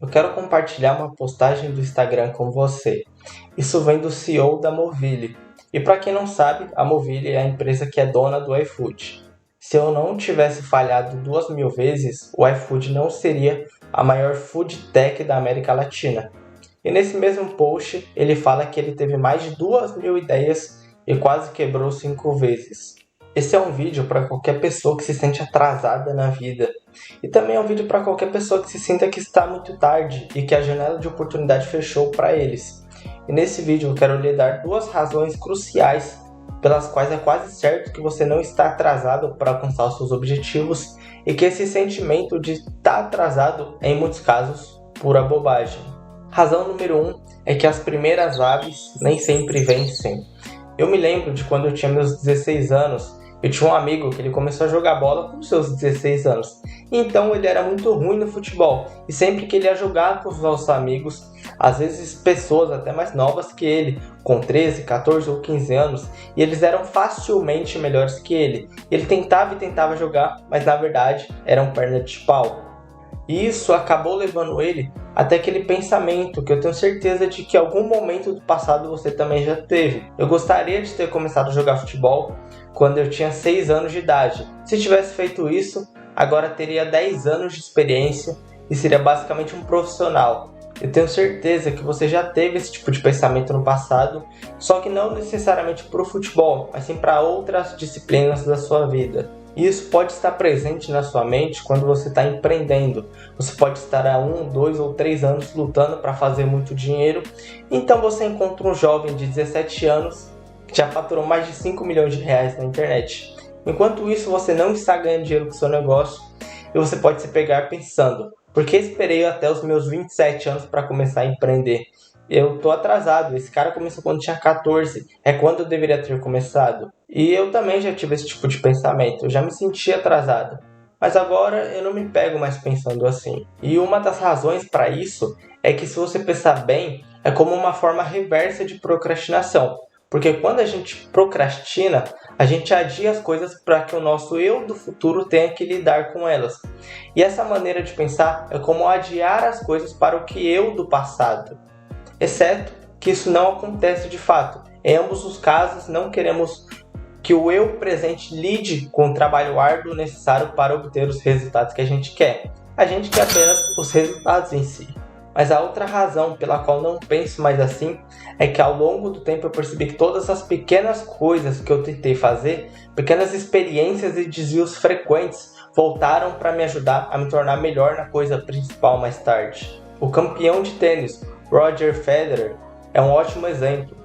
Eu quero compartilhar uma postagem do Instagram com você. Isso vem do CEO da Movile. E para quem não sabe, a Movile é a empresa que é dona do iFood. Se eu não tivesse falhado 2.000 vezes, o iFood não seria a maior food tech da América Latina. E nesse mesmo post, ele fala que ele teve mais de 2.000 ideias e quase quebrou 5 vezes. Esse é um vídeo para qualquer pessoa que se sente atrasada na vida. E também é um vídeo para qualquer pessoa que se sinta que está muito tarde e que a janela de oportunidade fechou para eles. E nesse vídeo eu quero lhe dar 2 razões cruciais pelas quais é quase certo que você não está atrasado para alcançar os seus objetivos e que esse sentimento de estar atrasado é, em muitos casos, pura bobagem. Razão número 1 é que as primeiras aves nem sempre vencem. Eu me lembro de quando eu tinha meus 16 anos. Eu tinha um amigo que ele começou a jogar bola com seus 16 anos. Então ele era muito ruim no futebol. E sempre que ele ia jogar com os nossos amigos, às vezes pessoas até mais novas que ele, com 13, 14 ou 15 anos, e eles eram facilmente melhores que ele. Ele tentava jogar, mas na verdade eram perna de pau. E isso acabou levando ele até aquele pensamento que eu tenho certeza de que em algum momento do passado você também já teve. Eu gostaria de ter começado a jogar futebol quando eu tinha 6 anos de idade. Se tivesse feito isso, agora teria 10 anos de experiência e seria basicamente um profissional. Eu tenho certeza que você já teve esse tipo de pensamento no passado, só que não necessariamente para o futebol, mas sim para outras disciplinas da sua vida. E isso pode estar presente na sua mente quando você está empreendendo. Você pode estar há 1, 2 ou 3 anos lutando para fazer muito dinheiro. Então você encontra um jovem de 17 anos que já faturou mais de 5 milhões de reais na internet. Enquanto isso, você não está ganhando dinheiro com o seu negócio e você pode se pegar pensando: por que esperei até os meus 27 anos para começar a empreender? Eu tô atrasado, esse cara começou quando tinha 14, é quando eu deveria ter começado. E eu também já tive esse tipo de pensamento, eu já me senti atrasado. Mas agora eu não me pego mais pensando assim. E uma das razões para isso é que, se você pensar bem, é como uma forma reversa de procrastinação. Porque quando a gente procrastina, a gente adia as coisas para que o nosso eu do futuro tenha que lidar com elas. E essa maneira de pensar é como adiar as coisas para o que eu do passado. Exceto que isso não acontece de fato. Em ambos os casos, não queremos que o eu presente lide com o trabalho árduo necessário para obter os resultados que a gente quer. A gente quer apenas os resultados em si. Mas a outra razão pela qual não penso mais assim é que ao longo do tempo eu percebi que todas as pequenas coisas que eu tentei fazer, pequenas experiências e desvios frequentes, voltaram para me ajudar a me tornar melhor na coisa principal mais tarde. O campeão de tênis Roger Federer é um ótimo exemplo.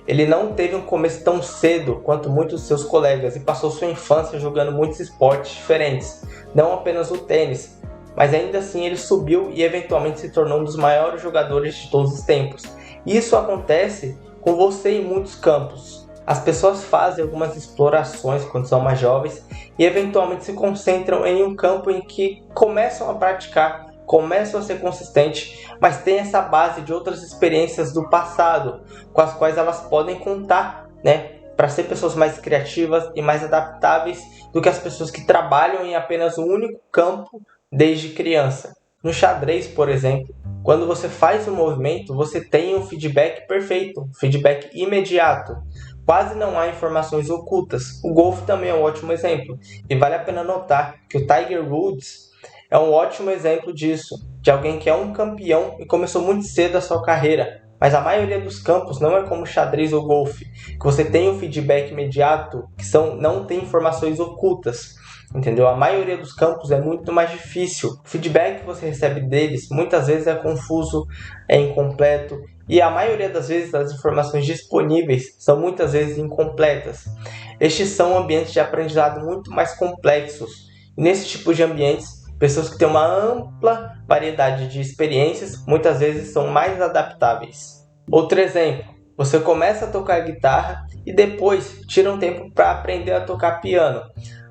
Ele não teve um começo tão cedo quanto muitos de seus colegas e passou sua infância jogando muitos esportes diferentes, não apenas o tênis, mas ainda assim ele subiu e eventualmente se tornou um dos maiores jogadores de todos os tempos. Isso acontece com você em muitos campos. As pessoas fazem algumas explorações quando são mais jovens e eventualmente se concentram em um campo em que começam a praticar, começam a ser consistentes, mas tem essa base de outras experiências do passado, com as quais elas podem contar, para ser pessoas mais criativas e mais adaptáveis do que as pessoas que trabalham em apenas um único campo desde criança. No xadrez, por exemplo, quando você faz um movimento, você tem um feedback perfeito, um feedback imediato. Quase não há informações ocultas. O golfe também é um ótimo exemplo. E vale a pena notar que o Tiger Woods é um ótimo exemplo disso, de alguém que é um campeão e começou muito cedo a sua carreira. Mas a maioria dos campos não é como xadrez ou golfe, que você tem um feedback imediato, não tem informações ocultas. Entendeu? A maioria dos campos é muito mais difícil. O feedback que você recebe deles muitas vezes é confuso, é incompleto, e a maioria das vezes as informações disponíveis são muitas vezes incompletas. Estes são ambientes de aprendizado muito mais complexos. E nesse tipo de ambientes, pessoas que têm uma ampla variedade de experiências muitas vezes são mais adaptáveis. Outro exemplo: você começa a tocar guitarra e depois tira um tempo para aprender a tocar piano.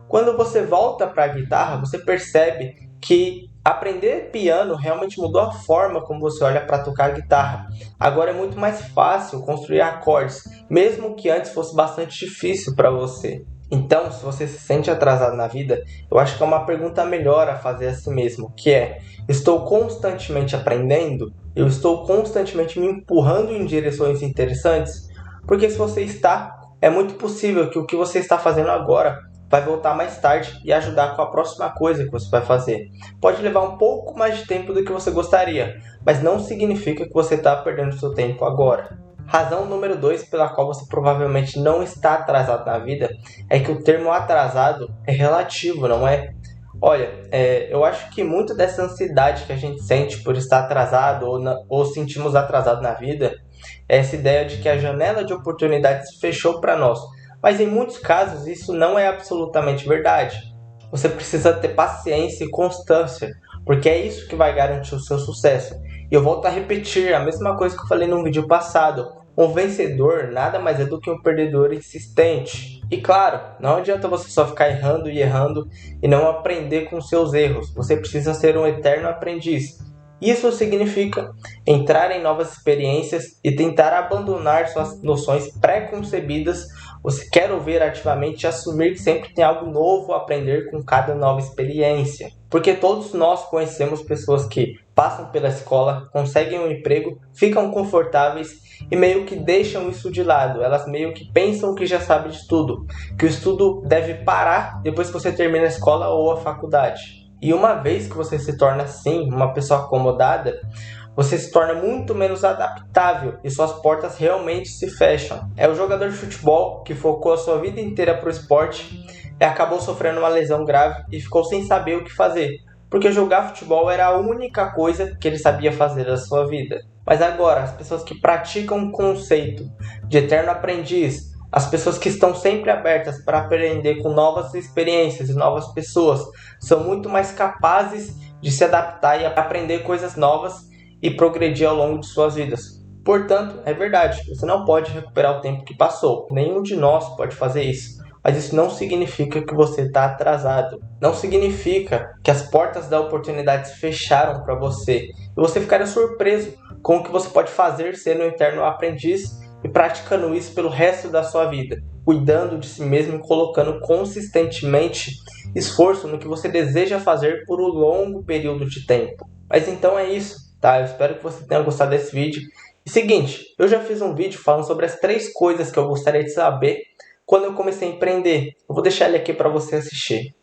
Quando você volta para a guitarra, você percebe que aprender piano realmente mudou a forma como você olha para tocar a guitarra. Agora é muito mais fácil construir acordes, mesmo que antes fosse bastante difícil para você. Então, se você se sente atrasado na vida, eu acho que é uma pergunta melhor a fazer a si mesmo, que é: estou constantemente aprendendo? Eu estou constantemente me empurrando em direções interessantes? Porque se você está, é muito possível que o que você está fazendo agora vai voltar mais tarde e ajudar com a próxima coisa que você vai fazer. Pode levar um pouco mais de tempo do que você gostaria, mas não significa que você está perdendo seu tempo agora. Razão número 2 pela qual você provavelmente não está atrasado na vida é que o termo atrasado é relativo, não é? Olha, eu acho que muito dessa ansiedade que a gente sente por estar atrasado ou sentimos atrasado na vida é essa ideia de que a janela de oportunidades fechou para nós. Mas em muitos casos isso não é absolutamente verdade. Você precisa ter paciência e constância, porque é isso que vai garantir o seu sucesso. E eu volto a repetir a mesma coisa que eu falei no vídeo passado. Um vencedor nada mais é do que um perdedor insistente. E claro, não adianta você só ficar errando e errando e não aprender com seus erros. Você precisa ser um eterno aprendiz. Isso significa entrar em novas experiências e tentar abandonar suas noções pré-concebidas. Você quer ouvir ativamente e assumir que sempre tem algo novo a aprender com cada nova experiência. Porque todos nós conhecemos pessoas que passam pela escola, conseguem um emprego, ficam confortáveis e meio que deixam isso de lado. Elas meio que pensam que já sabem de tudo, que o estudo deve parar depois que você termina a escola ou a faculdade. E uma vez que você se torna assim, uma pessoa acomodada, você se torna muito menos adaptável e suas portas realmente se fecham. É o jogador de futebol que focou a sua vida inteira para o esporte e acabou sofrendo uma lesão grave e ficou sem saber o que fazer, porque jogar futebol era a única coisa que ele sabia fazer da sua vida. Mas agora, as pessoas que praticam o conceito de eterno aprendiz, as pessoas que estão sempre abertas para aprender com novas experiências e novas pessoas, são muito mais capazes de se adaptar e aprender coisas novas e progredir ao longo de suas vidas. Portanto, é verdade, você não pode recuperar o tempo que passou. Nenhum de nós pode fazer isso. Mas isso não significa que você está atrasado. Não significa que as portas da oportunidade se fecharam para você. E você ficaria surpreso com o que você pode fazer sendo um eterno aprendiz e praticando isso pelo resto da sua vida. Cuidando de si mesmo e colocando consistentemente esforço no que você deseja fazer por um longo período de tempo. Mas então é isso, tá? Eu espero que você tenha gostado desse vídeo. E seguinte, eu já fiz um vídeo falando sobre as 3 coisas que eu gostaria de saber quando eu comecei a empreender. Eu vou deixar ele aqui para você assistir.